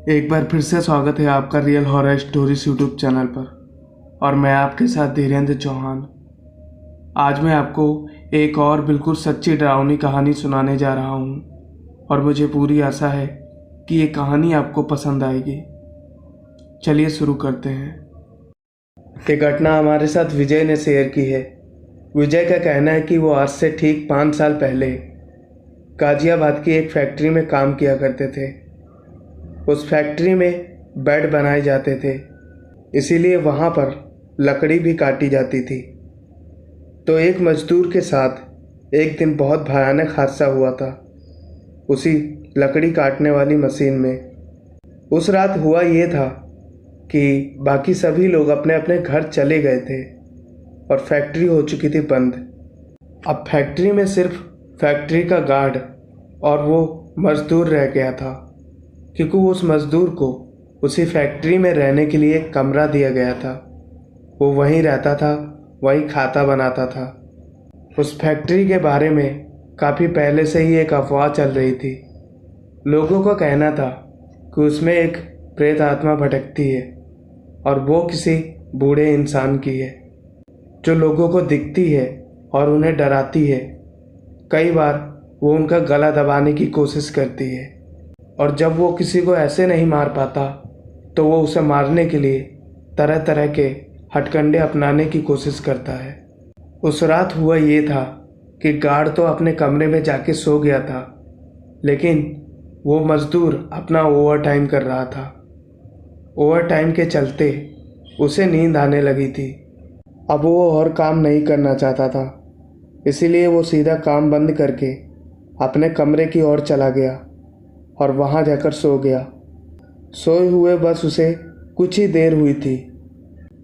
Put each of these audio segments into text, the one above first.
एक बार फिर से स्वागत है आपका real horror stories YouTube channel पर। और मैं आपके साथ धीरेन्द्र चौहान। आज मैं आपको एक और बिल्कुल सच्ची डरावनी कहानी सुनाने जा रहा हूँ और मुझे पूरी आशा है कि ये कहानी आपको पसंद आएगी। चलिए शुरू करते हैं। ये घटना हमारे साथ विजय ने शेयर की है। विजय का कहना है कि वो आज से ठीक 5 साल पहले गाजियाबाद की एक फैक्ट्री में काम किया करते थे। उस फैक्ट्री में बेड बनाए जाते थे, इसीलिए वहाँ पर लकड़ी भी काटी जाती थी। तो एक मजदूर के साथ एक दिन बहुत भयानक हादसा हुआ था उसी लकड़ी काटने वाली मशीन में। उस रात हुआ ये था कि बाकी सभी लोग अपने अपने घर चले गए थे और फैक्ट्री हो चुकी थी बंद। अब फैक्ट्री में सिर्फ फैक्ट्री का गार्ड और वो मजदूर रह गया था, क्योंकि उस मजदूर को उसी फैक्ट्री में रहने के लिए एक कमरा दिया गया था। वो वहीं रहता था, वहीं खाता बनाता था। उस फैक्ट्री के बारे में काफ़ी पहले से ही एक अफवाह चल रही थी। लोगों का कहना था कि उसमें एक प्रेत आत्मा भटकती है और वो किसी बूढ़े इंसान की है, जो लोगों को दिखती है और उन्हें डराती है। कई बार वो उनका गला दबाने की कोशिश करती है और जब वो किसी को ऐसे नहीं मार पाता तो वो उसे मारने के लिए तरह तरह के हथकंडे अपनाने की कोशिश करता है। उस रात हुआ ये था कि गार्ड तो अपने कमरे में जाके सो गया था, लेकिन वो मजदूर अपना ओवर टाइम कर रहा था। ओवर टाइम के चलते उसे नींद आने लगी थी। अब वो और काम नहीं करना चाहता था, इसीलिए वो सीधा काम बंद करके अपने कमरे की ओर चला गया और वहाँ जाकर सो गया। सोए हुए बस उसे कुछ ही देर हुई थी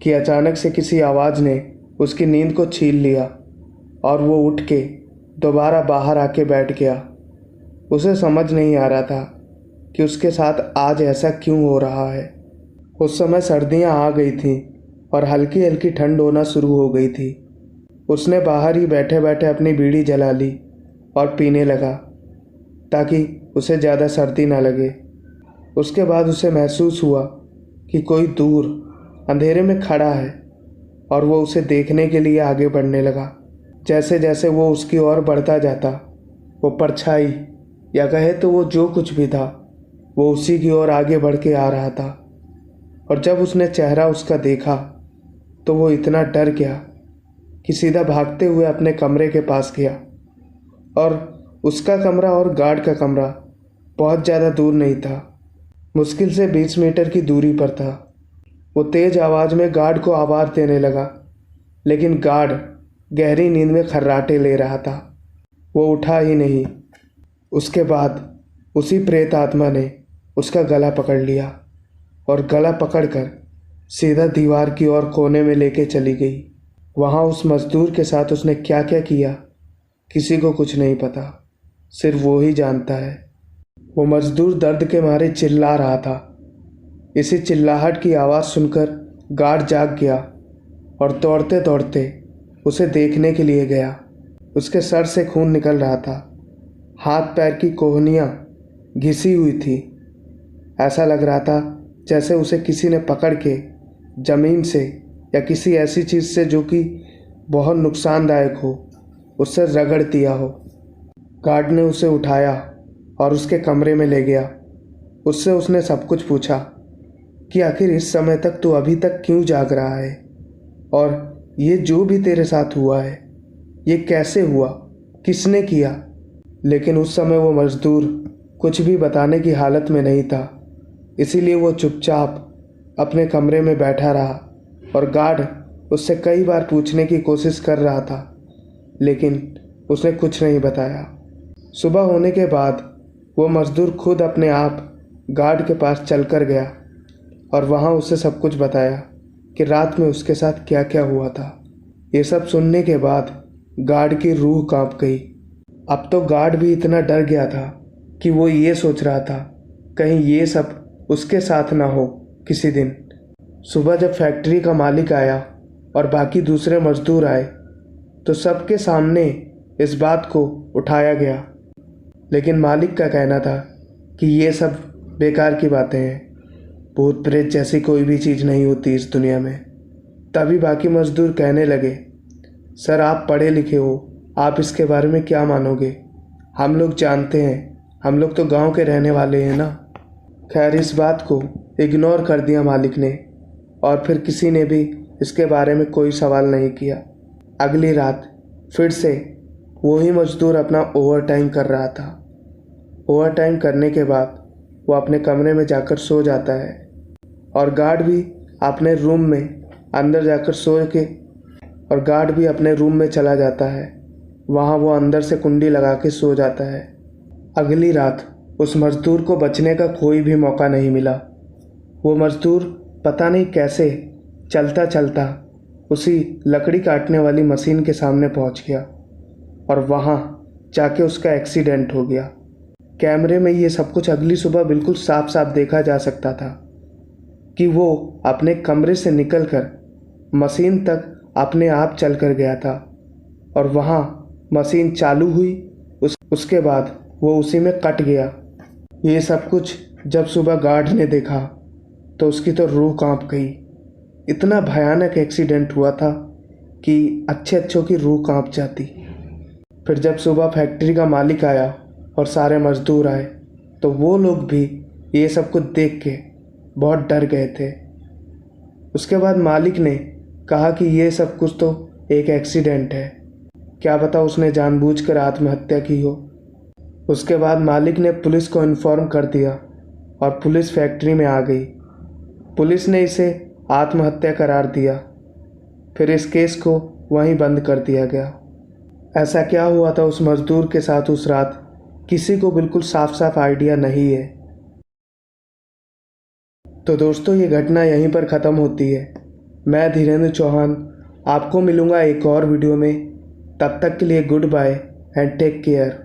कि अचानक से किसी आवाज़ ने उसकी नींद को छीन लिया और वो उठ के दोबारा बाहर आके बैठ गया। उसे समझ नहीं आ रहा था कि उसके साथ आज ऐसा क्यों हो रहा है। उस समय सर्दियाँ आ गई थीं और हल्की हल्की ठंड होना शुरू हो गई थी। उसने बाहर ही बैठे बैठे अपनी बीड़ी जला ली और पीने लगा ताकि उसे ज़्यादा सर्दी ना लगे। उसके बाद उसे महसूस हुआ कि कोई दूर अंधेरे में खड़ा है और वो उसे देखने के लिए आगे बढ़ने लगा। जैसे जैसे वो उसकी ओर बढ़ता जाता, वो परछाई या कहे तो वो जो कुछ भी था, वो उसी की ओर आगे बढ़ के आ रहा था। और जब उसने चेहरा उसका देखा तो वो इतना डर गया कि सीधा भागते हुए अपने कमरे के पास गया। और उसका कमरा और गार्ड का कमरा बहुत ज़्यादा दूर नहीं था, मुश्किल से 20 मीटर की दूरी पर था। वो तेज़ आवाज़ में गार्ड को आवाज़ देने लगा, लेकिन गार्ड गहरी नींद में खर्राटे ले रहा था। वो उठा ही नहीं। उसके बाद उसी प्रेत आत्मा ने उसका गला पकड़ लिया और गला पकड़कर सीधा दीवार की ओर कोने में लेके चली गई। वहाँ उस मजदूर के साथ उसने क्या क्या किया किसी को कुछ नहीं पता, सिर्फ वो ही जानता है। वो मजदूर दर्द के मारे चिल्ला रहा था। इसी चिल्लाहट की आवाज़ सुनकर गार्ड जाग गया और दौड़ते दौड़ते उसे देखने के लिए गया। उसके सर से खून निकल रहा था, हाथ पैर की कोहनियाँ घिसी हुई थी। ऐसा लग रहा था जैसे उसे किसी ने पकड़ के ज़मीन से या किसी ऐसी चीज़ से जो कि बहुत नुकसानदायक हो, उससे रगड़ दिया हो। गार्ड ने उसे उठाया और उसके कमरे में ले गया। उससे उसने सब कुछ पूछा कि आखिर इस समय तक तू अभी तक क्यों जाग रहा है, और ये जो भी तेरे साथ हुआ है ये कैसे हुआ, किसने किया। लेकिन उस समय वो मजदूर कुछ भी बताने की हालत में नहीं था, इसीलिए वो चुपचाप अपने कमरे में बैठा रहा और गार्ड उससे कई बार पूछने की कोशिश कर रहा था, लेकिन उसने कुछ नहीं बताया। सुबह होने के बाद वो मजदूर खुद अपने आप गार्ड के पास चलकर गया और वहाँ उसे सब कुछ बताया कि रात में उसके साथ क्या क्या हुआ था। ये सब सुनने के बाद गार्ड की रूह कांप गई। अब तो गार्ड भी इतना डर गया था कि वो ये सोच रहा था कहीं ये सब उसके साथ ना हो किसी दिन। सुबह जब फैक्ट्री का मालिक आया और बाकी दूसरे मजदूर आए तो सबके सामने इस बात को उठाया गया, लेकिन मालिक का कहना था कि ये सब बेकार की बातें हैं। भूत प्रेत जैसी कोई भी चीज़ नहीं होती इस दुनिया में। तभी बाकी मजदूर कहने लगे, सर आप पढ़े लिखे हो, आप इसके बारे में क्या मानोगे? हम लोग जानते हैं, हम लोग तो गांव के रहने वाले हैं ना। खैर इस बात को इग्नोर कर दिया मालिक ने और फिर किसी ने भी इसके बारे में कोई सवाल नहीं किया। अगली रात फिर से वही मजदूर अपना ओवर टाइम कर रहा था। ओवर टाइम करने के बाद वो अपने कमरे में जाकर सो जाता है और गार्ड भी अपने रूम में अंदर जाकर सो के और गार्ड भी अपने रूम में चला जाता है। वहाँ वो अंदर से कुंडी लगा के सो जाता है। अगली रात उस मजदूर को बचने का कोई भी मौका नहीं मिला। वो मजदूर पता नहीं कैसे चलता चलता उसी लकड़ी काटने वाली मशीन के सामने पहुंच गया और वहाँ जाके उसका एक्सीडेंट हो गया। कैमरे में ये सब कुछ अगली सुबह बिल्कुल साफ साफ देखा जा सकता था कि वो अपने कमरे से निकलकर मशीन तक अपने आप चल कर गया था और वहाँ मशीन चालू हुई। उसके बाद वो उसी में कट गया। ये सब कुछ जब सुबह गार्ड ने देखा तो उसकी तो रूह कांप गई। इतना भयानक एक्सीडेंट हुआ था कि अच्छों की रूह कांप जाती। फिर जब सुबह फैक्ट्री का मालिक आया और सारे मजदूर आए तो वो लोग भी ये सब कुछ देख के बहुत डर गए थे। उसके बाद मालिक ने कहा कि ये सब कुछ तो एक एक्सीडेंट है, क्या पता उसने जानबूझकर आत्महत्या की हो। उसके बाद मालिक ने पुलिस को इन्फॉर्म कर दिया और पुलिस फैक्ट्री में आ गई। पुलिस ने इसे आत्महत्या करार दिया। फिर इस केस को वहीं बंद कर दिया गया। ऐसा क्या हुआ था उस मजदूर के साथ उस रात, किसी को बिल्कुल साफ साफ आइडिया नहीं है। तो दोस्तों ये घटना यहीं पर ख़त्म होती है। मैं धीरेन्द्र चौहान आपको मिलूँगा एक और वीडियो में। तब तक के लिए good bye and take care.